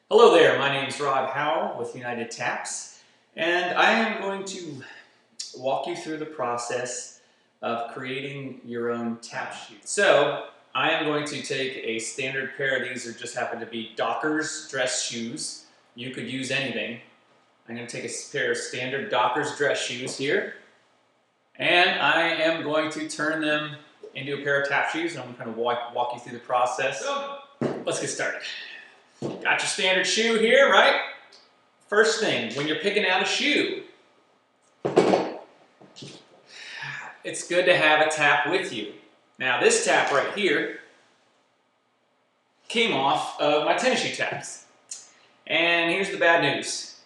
Hello there, my name is Howell with United Taps, and I am going to walk you through the process of creating your own tap sheet. So, I am going to take a standard pair of these, or just happen to be Dockers dress shoes. You could use anything. I'm going to take a pair of standard Dockers dress shoes here, and I am going to turn them into a pair of tap shoes, and I'm going to walk you through the process. So, let's get started. Got your standard shoe here, right? First thing, when you're picking out a shoe, it's good to have a tap with you. Now this tap right here came off of my tennis shoe taps. And here's the bad news.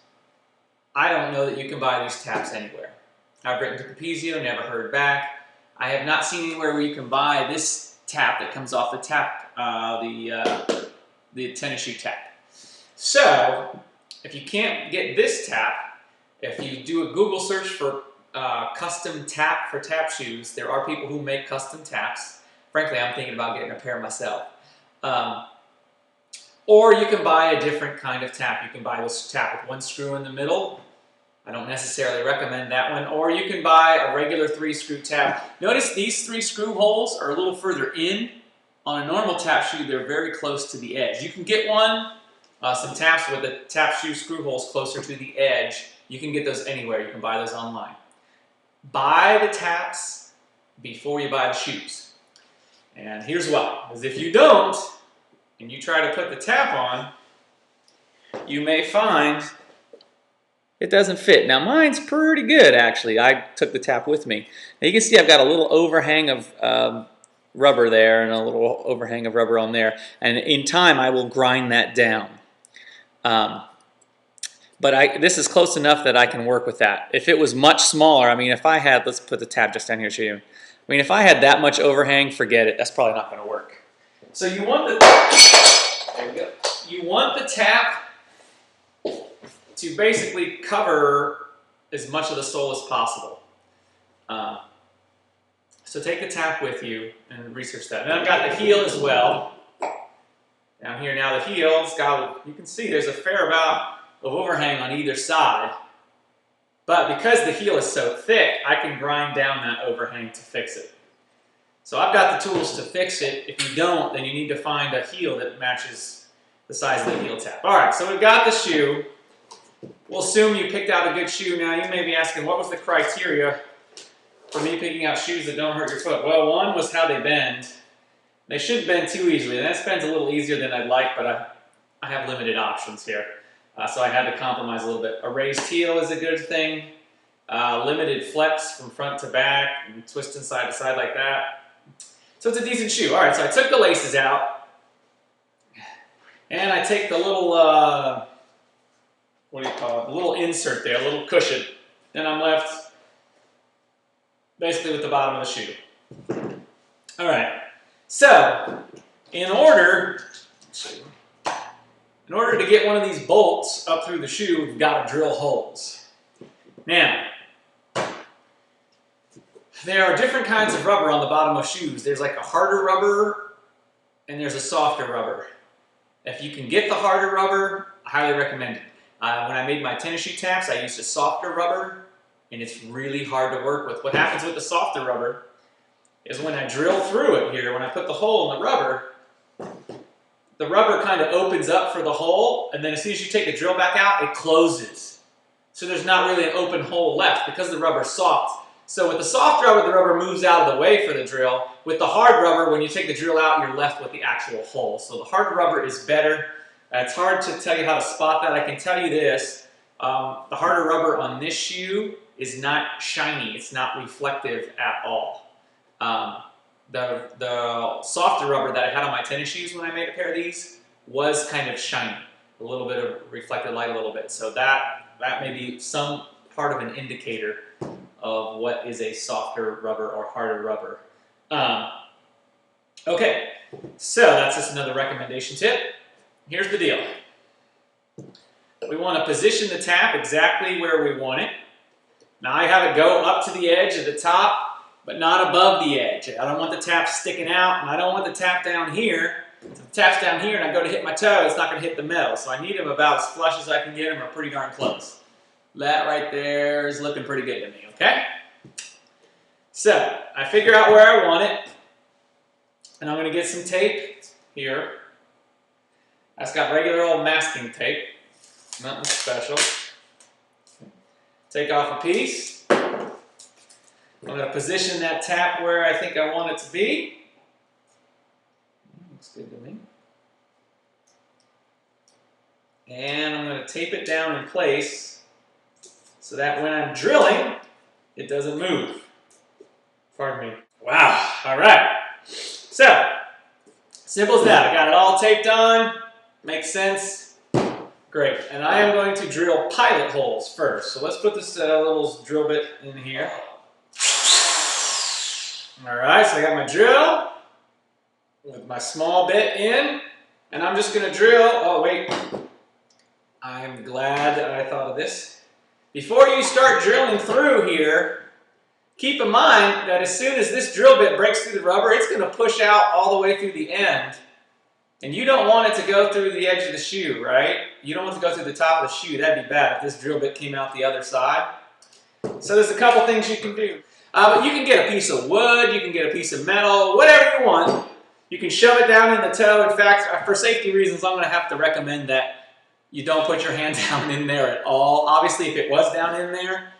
I don't know that you can buy these taps anywhere. I've written to Capizio, never heard back. I have not seen anywhere where you can buy this tap that comes off the tap, the tennis shoe tap. So, if you can't get this tap, if you do a Google search for custom tap for tap shoes, there are people who make custom taps. Frankly, I'm thinking about getting a pair myself. Or you can buy a different kind of tap. You can buy this tap with one screw in the middle. I don't necessarily recommend that one. Or you can buy a regular 3-screw tap. Notice these 3 screw holes are a little further in. On a normal tap shoe, they're very close to the edge. You can get some taps with the tap shoe screw holes closer to the edge. You can get those anywhere. You can buy those online. Buy the taps before you buy the shoes. And here's why. Because if you don't, and you try to put the tap on, you may find it doesn't fit. Now mine's pretty good, actually. I took the tap with me. Now you can see I've got a little overhang of rubber there and a little overhang of rubber on there, and in time I will grind that down. But this is close enough that I can work with that. If it was much smaller, I mean, if I had, let's put the tap just down here to show you. I mean, if I had that much overhang, forget it. That's probably not going to work. So you want there we go. You want the tap to basically cover as much of the sole as possible. So take the tap with you and research that. And I've got the heel as well. Down here now, the heel's got, you can see there's a fair amount of overhang on either side. But because the heel is so thick, I can grind down that overhang to fix it. So I've got the tools to fix it. If you don't, then you need to find a heel that matches the size of the heel tap. All right, so we've got the shoe. We'll assume you picked out a good shoe. Now you may be asking, what was the criteria for me picking out shoes that don't hurt your foot? Well, one was how they bend. They shouldn't bend too easily. And that bends a little easier than I'd like, but I have limited options here. So I had to compromise a little bit. A raised heel is a good thing. Limited flex from front to back and twisting side to side like that. So it's a decent shoe. All right, so I took the laces out. And I take the little, what do you call it? The little insert there, a little cushion. Then I'm left basically with the bottom of the shoe. All right. So, in order to get one of these bolts up through the shoe, we've got to drill holes. Now, there are different kinds of rubber on the bottom of shoes. There's like a harder rubber and there's a softer rubber. If you can get the harder rubber, I highly recommend it. When I made my tennis shoe taps, I used a softer rubber, and it's really hard to work with. What happens with the softer rubber is when I drill through it here, when I put the hole in the rubber kind of opens up for the hole, and then as soon as you take the drill back out, it closes. So there's not really an open hole left because the rubber's soft. So with the soft rubber, the rubber moves out of the way for the drill. With the hard rubber, when you take the drill out, you're left with the actual hole. So the harder rubber is better. It's hard to tell you how to spot that. I can tell you this. The harder rubber on this shoe is not shiny. It's not reflective at all. The softer rubber that I had on my tennis shoes when I made a pair of these was kind of shiny. A little bit of reflected light a little bit. So that may be some part of an indicator of what is a softer rubber or harder rubber. Okay, so that's just another recommendation tip. Here's the deal. We want to position the tap exactly where we want it. Now I have it go up to the edge at the top, but not above the edge. I don't want the tap sticking out, and I don't want the tap down here If the tap's down here and I go to hit my toe, it's not going to hit the metal. So I need them about as flush as I can get them, or pretty darn close. That right there is looking pretty good to me, okay? So I figure out where I want it, and I'm going to get some tape here. That's got regular old masking tape, nothing special. Take off a piece. I'm going to position that tap where I think I want it to be. Looks good to me. And I'm going to tape it down in place so that when I'm drilling, it doesn't move. Pardon me. Wow, all right. So, simple as that. I got it all taped on. Makes sense. Great. And I am going to drill pilot holes first. So let's put this little drill bit in here. All right, so I got my drill with my small bit in, and I'm just going to drill. Oh, wait. I'm glad I thought of this. Before you start drilling through here, keep in mind that as soon as this drill bit breaks through the rubber, it's going to push out all the way through the end. And you don't want it to go through the edge of the shoe, right? You don't want it to go through the top of the shoe. That'd be bad if this drill bit came out the other side. So there's a couple things you can do. But you can get a piece of wood, you can get a piece of metal, whatever you want. You can shove it down in the toe. In fact, for safety reasons, I'm going to have to recommend that you don't put your hand down in there at all. Obviously, if it was down in there,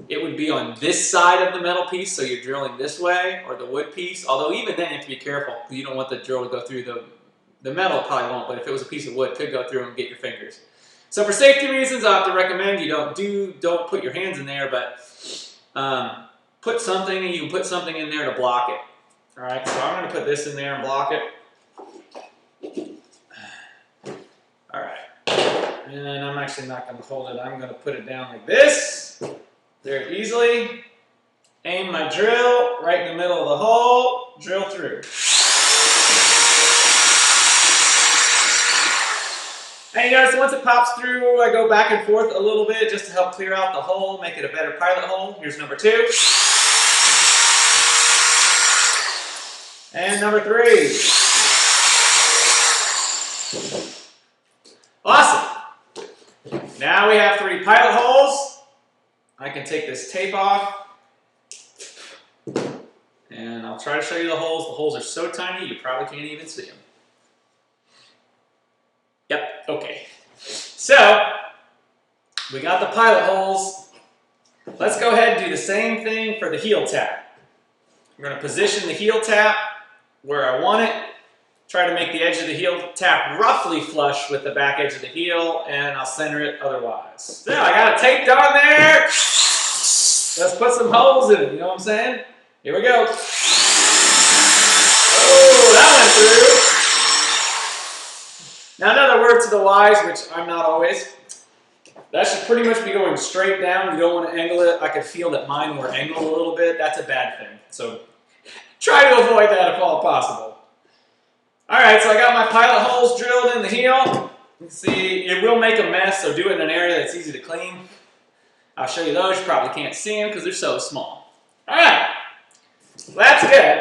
it would be on this side of the metal piece, so you're drilling this way, or the wood piece. Although even then, you have to be careful, because you don't want the drill to go through the metal. Probably won't, but if it was a piece of wood, it could go through and get your fingers. So for safety reasons, I have to recommend you don't put your hands in there, but put something, and you can put something in there to block it. All right, so I'm going to put this in there and block it. All right. And I'm actually not going to hold it. I'm going to put it down like this, very easily. Aim my drill right in the middle of the hole, drill through. And you notice once it pops through, I go back and forth a little bit just to help clear out the hole, make it a better pilot hole. Here's number 2. And number 3. Awesome. Now we have 3 pilot holes. I can take this tape off. And I'll try to show you the holes. The holes are so tiny you probably can't even see them. Yep, okay. So, we got the pilot holes. Let's go ahead and do the same thing for the heel tap. I'm going to position the heel tap where I want it. Try to make the edge of the heel tap roughly flush with the back edge of the heel, and I'll center it otherwise. So I got it taped on there. Let's put some holes in it, you know what I'm saying? Here we go. Oh, that went through. Now another word to the wise, which I'm not always. That should pretty much be going straight down. You don't want to angle it. I could feel that mine were angled a little bit. That's a bad thing. So try to avoid that if all possible. Alright, so I got my pilot holes drilled in the heel. You can see it will make a mess, so do it in an area that's easy to clean. I'll show you those. You probably can't see them because they're so small. Alright, that's good.